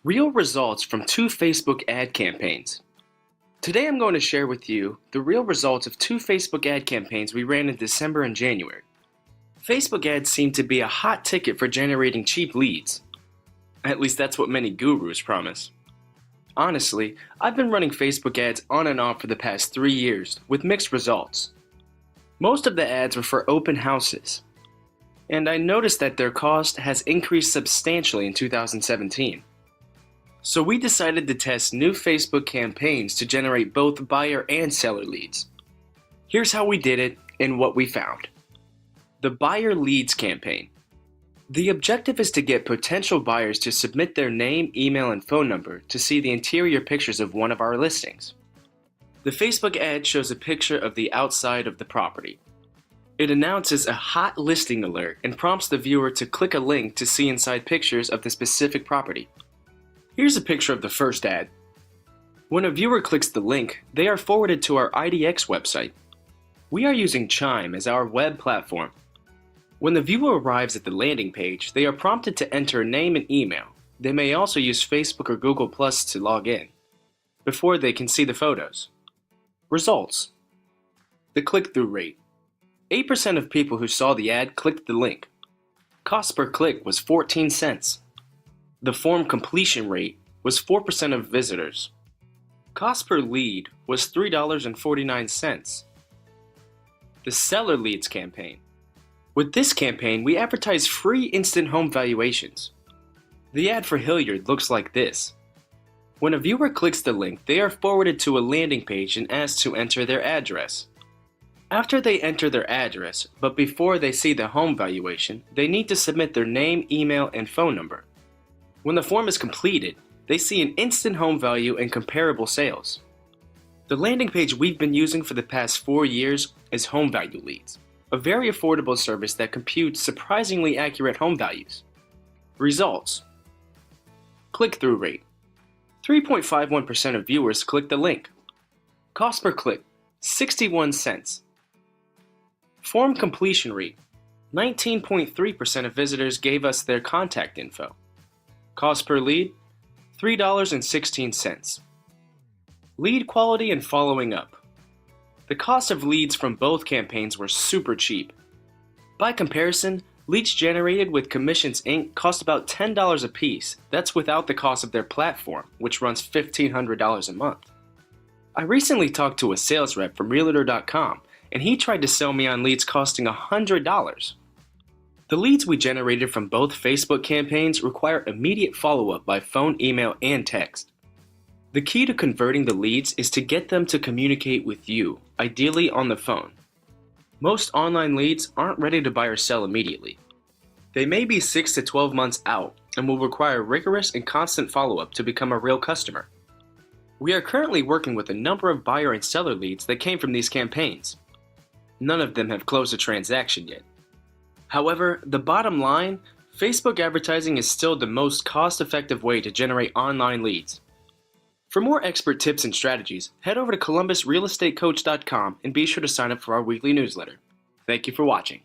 Real results from 2 Facebook ad campaigns. Today I'm going to share with you the real results of 2 Facebook ad campaigns we ran in December and January. Facebook ads seem to be a hot ticket for generating cheap leads. At least that's what many gurus promise. Honestly, I've been running Facebook ads on and off for the past 3 years with mixed results. Most of the ads were for open houses, and I noticed that their cost has increased substantially in 2017. So we decided to test new Facebook campaigns to generate both buyer and seller leads. Here's how we did it and what we found. The Buyer Leads campaign. The objective is to get potential buyers to submit their name, email, and phone number to see the interior pictures of one of our listings. The Facebook ad shows a picture of the outside of the property. It announces a hot listing alert and prompts the viewer to click a link to see inside pictures of the specific property. Here's a picture of the first ad. When a viewer clicks the link, they are forwarded to our IDX website. We are using Chime as our web platform. When the viewer arrives at the landing page, they are prompted to enter a name and email. They may also use Facebook or Google Plus to log in before they can see the photos. Results. The click-through rate. 8% of people who saw the ad clicked the link. Cost per click was 14 cents. The form completion rate was 4% of visitors. Cost per lead was $3.49. The Seller Leads campaign. With this campaign, we advertise free instant home valuations. The ad for Hilliard looks like this. When a viewer clicks the link, they are forwarded to a landing page and asked to enter their address. After they enter their address, but before they see the home valuation, they need to submit their name, email, and phone number. When the form is completed, they see an instant home value and comparable sales. The landing page we've been using for the past 4 years is Home Value Leads, a very affordable service that computes surprisingly accurate home values. Results. Click-through rate. 3.51% of viewers clicked the link. Cost per click, 61 cents. Form completion rate. 19.3% of visitors gave us their contact info. Cost per lead, $3.16. Lead quality and following up. The cost of leads from both campaigns were super cheap. By comparison, leads generated with Commissions Inc. cost about $10 a piece. That's without the cost of their platform, which runs $1,500 a month. I recently talked to a sales rep from Realtor.com, and he tried to sell me on leads costing $100. The leads we generated from both Facebook campaigns require immediate follow-up by phone, email, and text. The key to converting the leads is to get them to communicate with you, ideally on the phone. Most online leads aren't ready to buy or sell immediately. They may be 6 to 12 months out and will require rigorous and constant follow-up to become a real customer. We are currently working with a number of buyer and seller leads that came from these campaigns. None of them have closed a transaction yet. However, the bottom line, Facebook advertising is still the most cost-effective way to generate online leads. For more expert tips and strategies, head over to columbusrealestatecoach.com and be sure to sign up for our weekly newsletter. Thank you for watching.